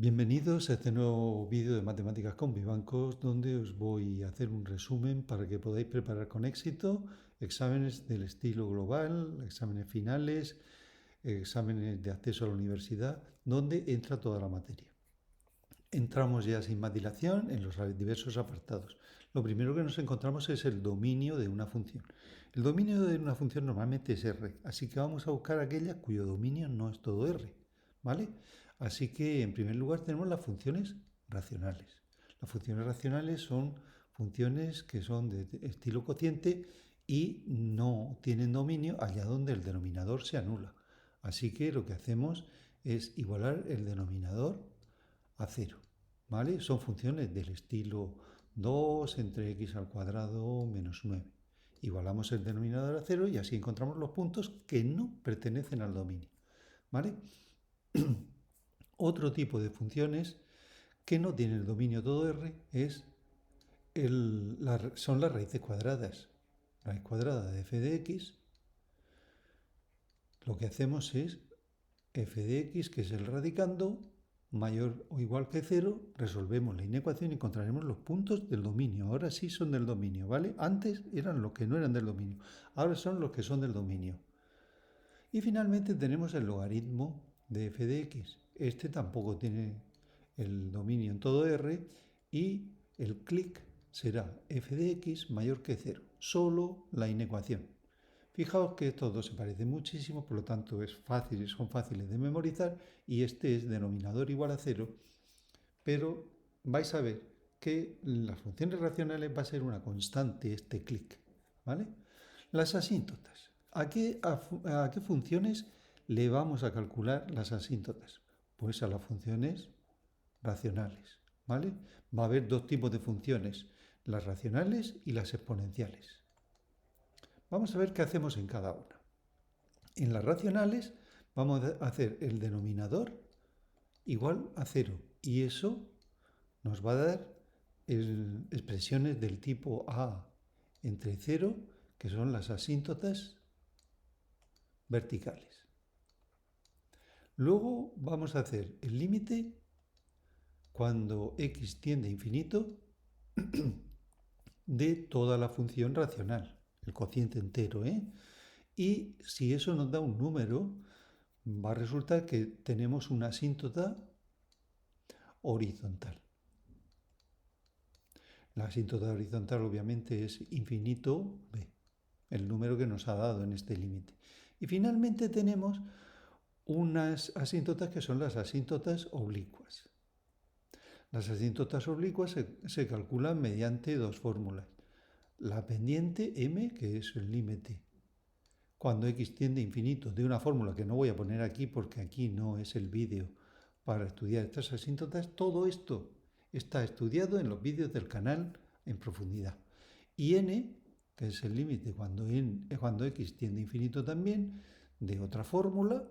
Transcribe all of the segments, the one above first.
Bienvenidos a este nuevo vídeo de Matemáticas con Vivancos, donde os voy a hacer un resumen para que podáis preparar con éxito exámenes del estilo global, exámenes finales, exámenes de acceso a la universidad, donde entra toda la materia. Entramos ya sin más dilación en los diversos apartados. Lo primero que nos encontramos es el dominio de una función. El dominio de una función normalmente es R, así que vamos a buscar aquella cuyo dominio no es todo R, ¿vale? Así que en primer lugar tenemos las funciones racionales. Las funciones racionales son funciones que son de estilo cociente y no tienen dominio allá donde el denominador se anula. Así que lo que hacemos es igualar el denominador a 0, ¿vale? Son funciones del estilo 2 entre x al cuadrado menos 9. Igualamos el denominador a 0 y así encontramos los puntos que no pertenecen al dominio, ¿vale? Otro tipo de funciones que no tienen el dominio todo R son las raíces cuadradas. Raíz cuadrada de f de x, lo que hacemos es f de x, que es el radicando, mayor o igual que 0, resolvemos la inecuación y encontraremos los puntos del dominio. Ahora sí son del dominio, ¿vale? Antes eran los que no eran del dominio, ahora son los que son del dominio. Y finalmente tenemos el logaritmo de f de x. Este tampoco tiene el dominio en todo R y el clic será f de x mayor que 0, solo la inecuación. Fijaos que estos dos se parecen muchísimo, por lo tanto son fáciles de memorizar y este es denominador igual a 0, pero vais a ver que las funciones racionales va a ser una constante este clic, ¿vale? Las asíntotas. ¿A qué funciones le vamos a calcular las asíntotas? Pues a las funciones racionales, ¿vale? Va a haber dos tipos de funciones, las racionales y las exponenciales. Vamos a ver qué hacemos en cada una. En las racionales vamos a hacer el denominador igual a 0 y eso nos va a dar expresiones del tipo a entre 0, que son las asíntotas verticales. Luego vamos a hacer el límite cuando x tiende a infinito de toda la función racional, el cociente entero, ¿eh? Y si eso nos da un número, va a resultar que tenemos una asíntota horizontal. La asíntota horizontal obviamente es infinito b, el número que nos ha dado en este límite. Y finalmente tenemos unas asíntotas que son las asíntotas oblicuas. Las asíntotas oblicuas se calculan mediante dos fórmulas. La pendiente m, que es el límite cuando x tiende a infinito, de una fórmula que no voy a poner aquí porque aquí no es el vídeo para estudiar estas asíntotas. Todo esto está estudiado en los vídeos del canal en profundidad. Y n, que es el límite cuando x tiende a infinito también, de otra fórmula,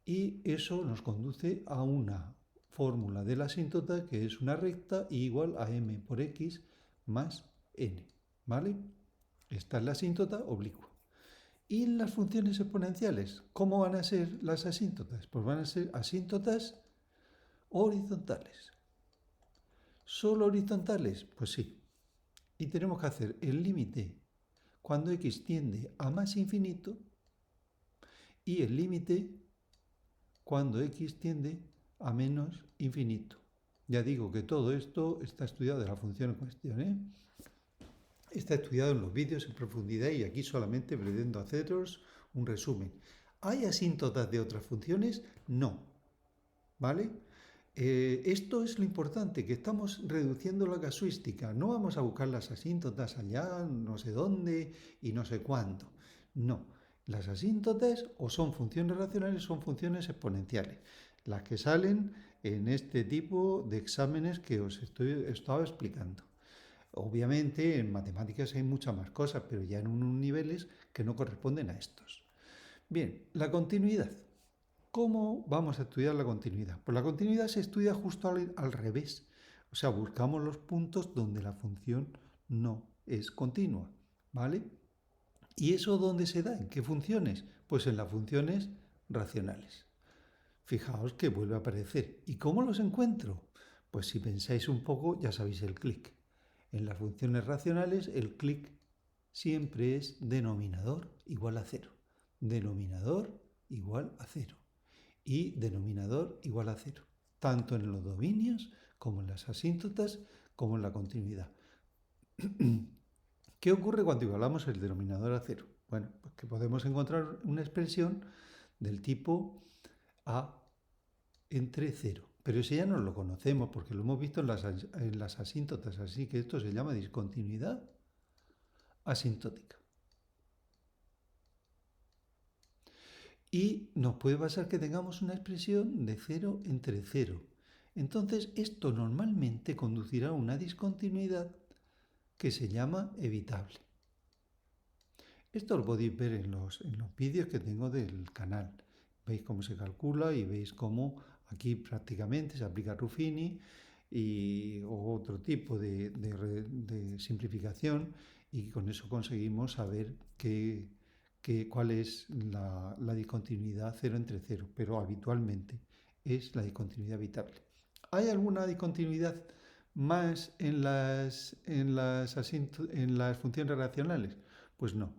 y eso nos conduce a una fórmula de la asíntota que es una recta igual a m por x más n, ¿vale? Esta es la asíntota oblicua. ¿Y las funciones exponenciales? ¿Cómo van a ser las asíntotas? Pues van a ser asíntotas horizontales. ¿Solo horizontales? Pues sí. Y tenemos que hacer el límite cuando x tiende a más infinito y el límite cuando x tiende a menos infinito. Ya digo que todo esto está estudiado de la función en cuestión, ¿eh? Está estudiado en los vídeos en profundidad y aquí solamente pretendo haceros un resumen. ¿Hay asíntotas de otras funciones? No. ¿Vale? Esto es lo importante, que estamos reduciendo la casuística. No vamos a buscar las asíntotas allá, no sé dónde y no sé cuándo. No. Las asíntotas o son funciones racionales o son funciones exponenciales. Las que salen en este tipo de exámenes que os estaba explicando. Obviamente en matemáticas hay muchas más cosas, pero ya en unos niveles que no corresponden a estos. Bien, la continuidad. ¿Cómo vamos a estudiar la continuidad? Pues la continuidad se estudia justo al revés. O sea, buscamos los puntos donde la función no es continua, ¿vale? ¿Y eso dónde se da? ¿En qué funciones? Pues en las funciones racionales. Fijaos que vuelve a aparecer. ¿Y cómo los encuentro? Pues si pensáis un poco, ya sabéis el clic. En las funciones racionales, el clic siempre es denominador igual a 0. Denominador igual a 0. Y denominador igual a 0. Tanto en los dominios, como en las asíntotas, como en la continuidad. ¿Qué ocurre cuando igualamos el denominador a 0? Bueno, pues que podemos encontrar una expresión del tipo a entre 0. Pero ese ya no lo conocemos porque lo hemos visto en las asíntotas, así que esto se llama discontinuidad asintótica. Y nos puede pasar que tengamos una expresión de 0 entre 0. Entonces esto normalmente conducirá a una discontinuidad que se llama evitable. Esto lo podéis ver en los vídeos que tengo del canal. Veis cómo se calcula y veis cómo aquí prácticamente se aplica Ruffini o otro tipo de simplificación, y con eso conseguimos saber cuál es la discontinuidad 0 entre 0, pero habitualmente es la discontinuidad evitable. ¿Hay alguna discontinuidad más en las funciones relacionales? Pues no.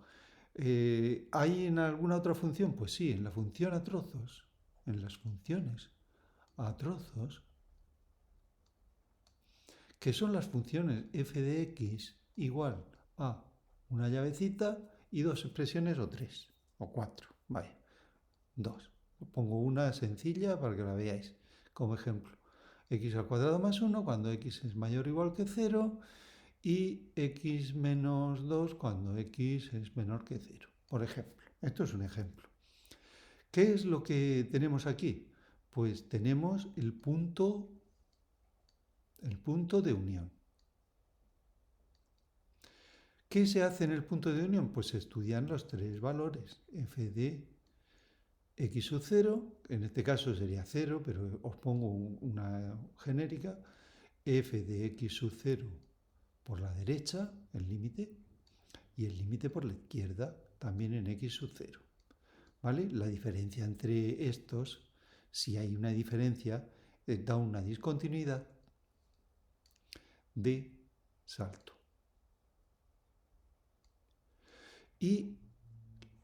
¿Hay en alguna otra función? Pues sí, en la función a trozos, en las funciones a trozos, que son las funciones f de x igual a una llavecita y dos expresiones o tres, o cuatro, vaya, dos. Pongo una sencilla para que la veáis como ejemplo. X al cuadrado más 1 cuando x es mayor o igual que 0 y x menos 2 cuando x es menor que 0. Por ejemplo, esto es un ejemplo. ¿Qué es lo que tenemos aquí? Pues tenemos el punto de unión. ¿Qué se hace en el punto de unión? Pues se estudian los tres valores, f de x sub 0, en este caso sería 0, pero os pongo una genérica, f de x sub 0 por la derecha, el límite, y el límite por la izquierda, también en x sub 0. ¿Vale? La diferencia entre estos, si hay una diferencia, da una discontinuidad de salto. Y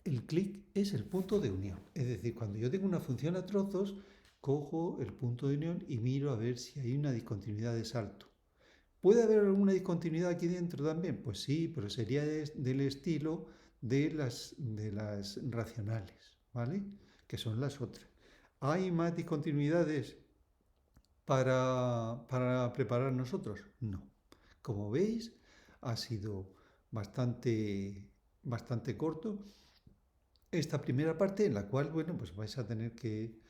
el clic es el punto de unión. Es decir, cuando yo tengo una función a trozos, cojo el punto de unión y miro a ver si hay una discontinuidad de salto. ¿Puede haber alguna discontinuidad aquí dentro también? Pues sí, pero sería del estilo de las racionales, ¿vale? Que son las otras. ¿Hay más discontinuidades para preparar nosotros? No. Como veis, ha sido bastante corto esta primera parte, en la cual, bueno, pues vais a tener que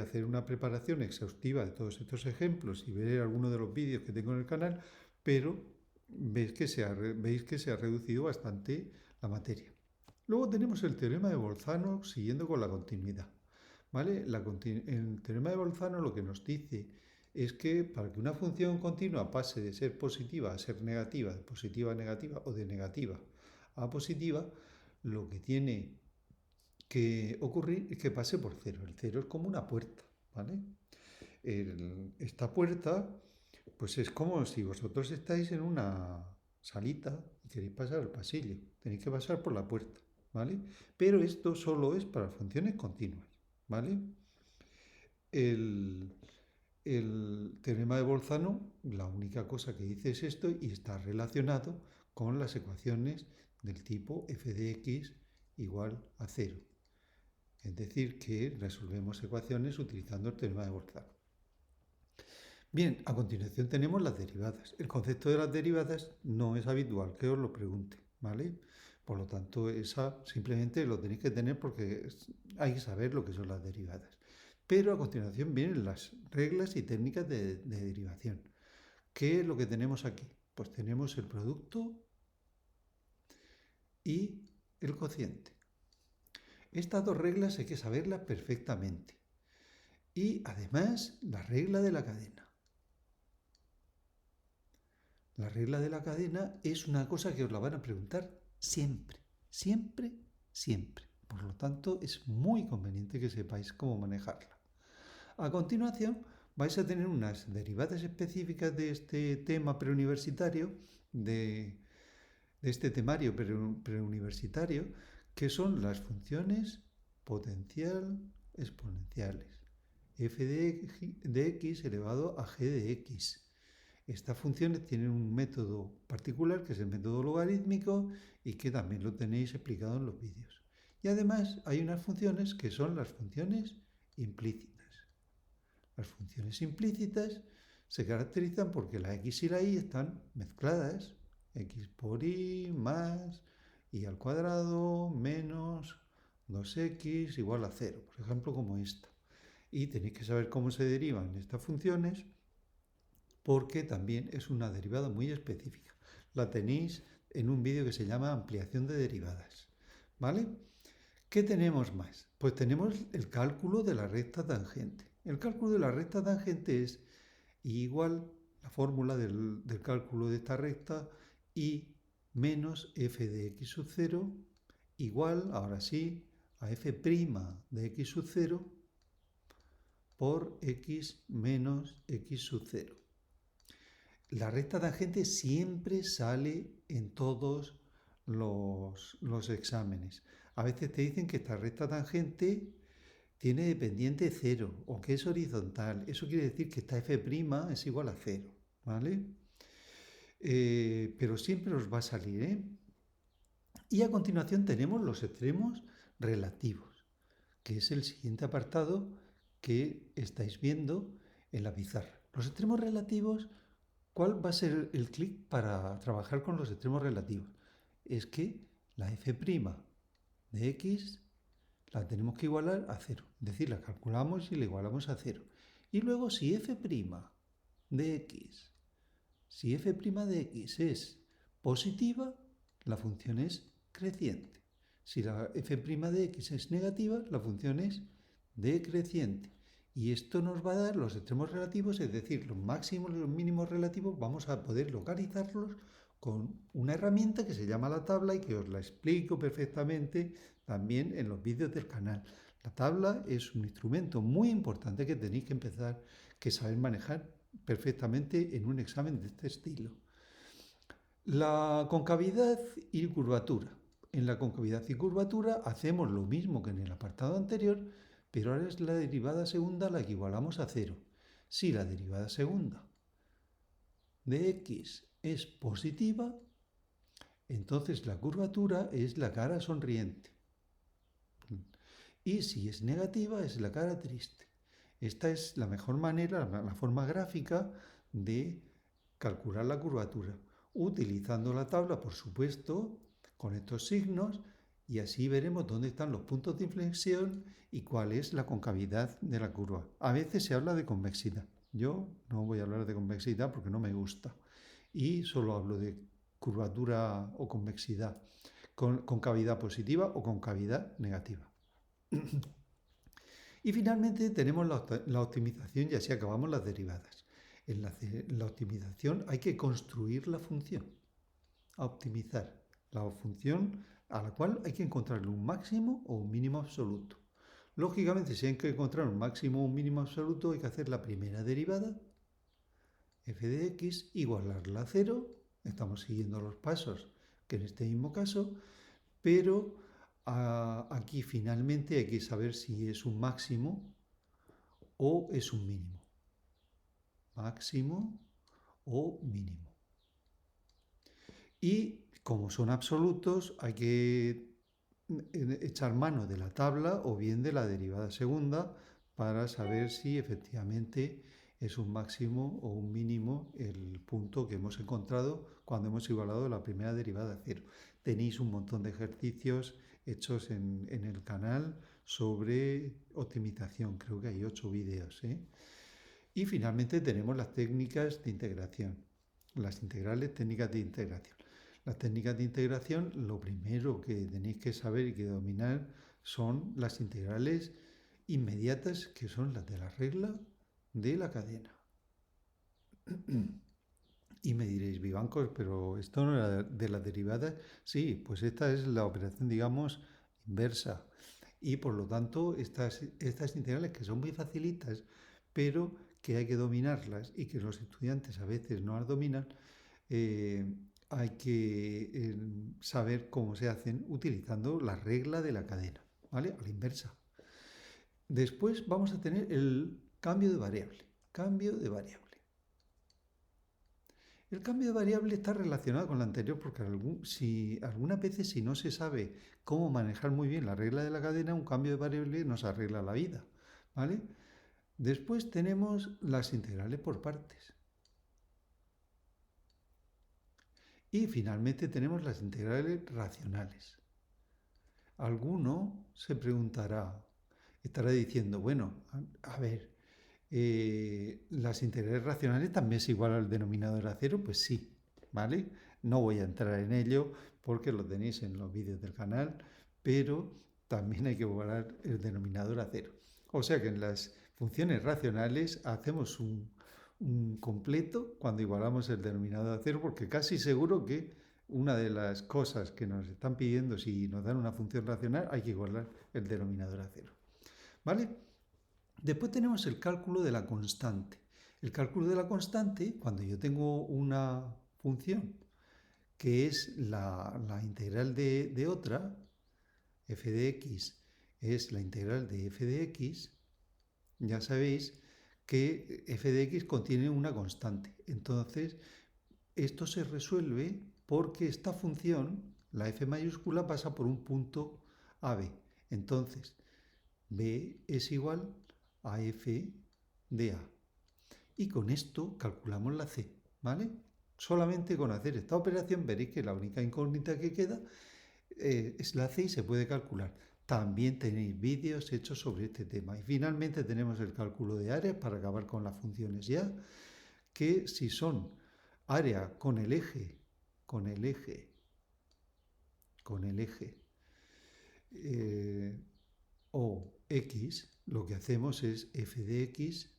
hacer una preparación exhaustiva de todos estos ejemplos y ver algunos de los vídeos que tengo en el canal, pero veis que se ha reducido bastante la materia. Luego tenemos el teorema de Bolzano siguiendo con la continuidad. ¿Vale? El teorema de Bolzano lo que nos dice es que para que una función continua pase de ser positiva a ser negativa, de positiva a negativa o de negativa a positiva, lo que tiene que ocurrir es que pase por 0. El 0 es como una puerta, ¿vale? Esta puerta, pues es como si vosotros estáis en una salita y queréis pasar al pasillo. Tenéis que pasar por la puerta, ¿vale? Pero esto solo es para funciones continuas, ¿vale? El teorema de Bolzano, la única cosa que dice es esto y está relacionado con las ecuaciones del tipo f de x igual a 0. Es decir, que resolvemos ecuaciones utilizando el teorema de Bolzano. Bien, a continuación tenemos las derivadas. El concepto de las derivadas no es habitual que os lo pregunte, ¿vale? Por lo tanto, esa simplemente lo tenéis que tener porque hay que saber lo que son las derivadas. Pero a continuación vienen las reglas y técnicas de derivación. ¿Qué es lo que tenemos aquí? Pues tenemos el producto y el cociente. Estas dos reglas hay que saberlas perfectamente. Y además, la regla de la cadena. La regla de la cadena es una cosa que os la van a preguntar siempre, siempre, siempre. Por lo tanto, es muy conveniente que sepáis cómo manejarla. A continuación, vais a tener unas derivadas específicas de este tema preuniversitario, de este temario preuniversitario, que son las funciones potencial exponenciales. F de x elevado a g de x. Estas funciones tienen un método particular, que es el método logarítmico, y que también lo tenéis explicado en los vídeos. Y además hay unas funciones que son las funciones implícitas. Las funciones implícitas se caracterizan porque la x y la y están mezcladas. X por y más y al cuadrado menos 2x igual a 0, por ejemplo, como esta. Y tenéis que saber cómo se derivan estas funciones, porque también es una derivada muy específica. La tenéis en un vídeo que se llama ampliación de derivadas. ¿Vale? ¿Qué tenemos más? Pues tenemos el cálculo de la recta tangente. El cálculo de la recta tangente es igual, la fórmula del cálculo de esta recta, y menos f de x sub 0 igual, ahora sí, a f' de x sub 0 por x menos x sub 0. La recta tangente siempre sale en todos los exámenes. A veces te dicen que esta recta tangente tiene dependiente 0 o que es horizontal. Eso quiere decir que esta f' es igual a 0, ¿vale? Pero siempre os va a salir, ¿eh? Y a continuación tenemos los extremos relativos, que es el siguiente apartado que estáis viendo en la pizarra. Los extremos relativos, ¿cuál va a ser el clic para trabajar con los extremos relativos? Es que la f' de x la tenemos que igualar a 0. Es decir, la calculamos y la igualamos a 0. Y luego si f' de x, si f' de x es positiva, la función es creciente. Si la f' de x es negativa, la función es decreciente. Y esto nos va a dar los extremos relativos, es decir, los máximos y los mínimos relativos, vamos a poder localizarlos con una herramienta que se llama la tabla y que os la explico perfectamente también en los vídeos del canal. La tabla es un instrumento muy importante que tenéis que empezar, que saber manejar perfectamente en un examen de este estilo. La concavidad y curvatura. En la concavidad y curvatura hacemos lo mismo que en el apartado anterior, pero ahora es la derivada segunda la que igualamos a 0. Si la derivada segunda de x es positiva, entonces la curvatura es la cara sonriente. Y si es negativa, es la cara triste. Esta es la mejor manera, la forma gráfica de calcular la curvatura, utilizando la tabla, por supuesto, con estos signos, y así veremos dónde están los puntos de inflexión y cuál es la concavidad de la curva. A veces se habla de convexidad. Yo no voy a hablar de convexidad porque no me gusta. Y solo hablo de curvatura o convexidad, concavidad positiva o concavidad negativa. Y finalmente tenemos la optimización y así acabamos las derivadas. En la optimización hay que construir la función, a optimizar la función a la cual hay que encontrarle un máximo o un mínimo absoluto. Lógicamente, si hay que encontrar un máximo o un mínimo absoluto, hay que hacer la primera derivada, f de x, igualarla a 0. Estamos siguiendo los pasos que en este mismo caso, pero aquí finalmente hay que saber si es un máximo o es un mínimo. Máximo o mínimo. Y como son absolutos, hay que echar mano de la tabla o bien de la derivada segunda para saber si efectivamente es un máximo o un mínimo el punto que hemos encontrado cuando hemos igualado la primera derivada a 0. Tenéis un montón de ejercicios hechos en el canal sobre optimización, creo que hay 8 vídeos. Y finalmente tenemos las técnicas de integración, las integrales técnicas de integración. Las técnicas de integración, lo primero que tenéis que saber y que dominar son las integrales inmediatas, que son las de la regla de la cadena. Y me diréis, Vivancos, pero esto no era de las derivadas. Sí, pues esta es la operación, digamos, inversa. Y por lo tanto, estas integrales que son muy facilitas, pero que hay que dominarlas y que los estudiantes a veces no las dominan, hay que saber cómo se hacen utilizando la regla de la cadena, ¿vale? A la inversa. Después vamos a tener el cambio de variable. Cambio de variable. El cambio de variable está relacionado con la anterior porque algunas veces si no se sabe cómo manejar muy bien la regla de la cadena, un cambio de variable nos arregla la vida, ¿vale? Después tenemos las integrales por partes. Y finalmente tenemos las integrales racionales. Alguno se preguntará, estará diciendo, bueno, a ver, las integrales racionales también es igual al denominador a cero, pues sí, ¿vale? No voy a entrar en ello porque lo tenéis en los vídeos del canal, pero también hay que igualar el denominador a cero. O sea que en las funciones racionales hacemos un completo cuando igualamos el denominador a cero, porque casi seguro que una de las cosas que nos están pidiendo si nos dan una función racional hay que igualar el denominador a cero. ¿Vale? Después tenemos el cálculo de la constante. El cálculo de la constante, cuando yo tengo una función que es la integral de otra, f de x es la integral de f de x, ya sabéis que f de x contiene una constante. Entonces, esto se resuelve porque esta función, la f mayúscula, pasa por un punto AB. Entonces, b es igual a f de a. Y con esto calculamos la c, ¿vale? Solamente con hacer esta operación veréis que la única incógnita que queda es la c y se puede calcular. También tenéis vídeos hechos sobre este tema. Y finalmente tenemos el cálculo de áreas para acabar con las funciones ya, que si son área con el eje o x, lo que hacemos es f de x,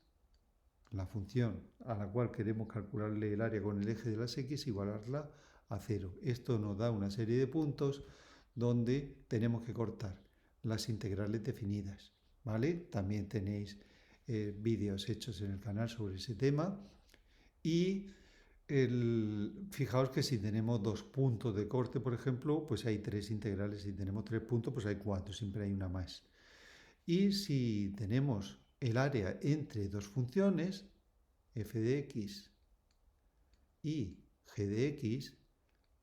la función a la cual queremos calcularle el área con el eje de las x, igualarla a 0. Esto nos da una serie de puntos donde tenemos que cortar las integrales definidas, ¿vale? También tenéis vídeos hechos en el canal sobre ese tema. Y fijaos que si tenemos 2 puntos de corte, por ejemplo, pues hay 3 integrales. Si tenemos 3 puntos, pues hay 4, siempre hay una más. Y si tenemos el área entre dos funciones, f de x y g de x,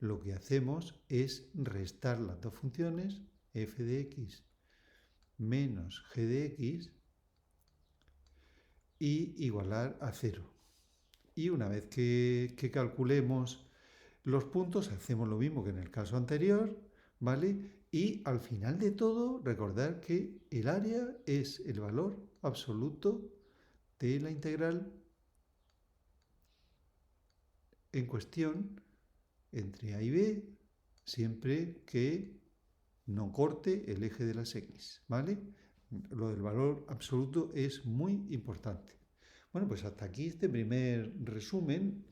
lo que hacemos es restar las dos funciones, f de x menos g de x, y igualar a 0. Y una vez que calculemos los puntos, hacemos lo mismo que en el caso anterior, ¿vale? Y al final de todo, recordar que el área es el valor absoluto de la integral en cuestión entre a y b, siempre que no corte el eje de las x, ¿vale? Lo del valor absoluto es muy importante. Bueno, pues hasta aquí este primer resumen.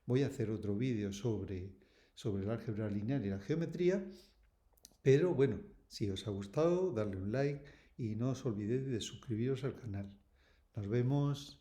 Voy a hacer otro vídeo sobre el álgebra lineal y la geometría, pero bueno, si os ha gustado, darle un like y no os olvidéis de suscribiros al canal. Nos vemos.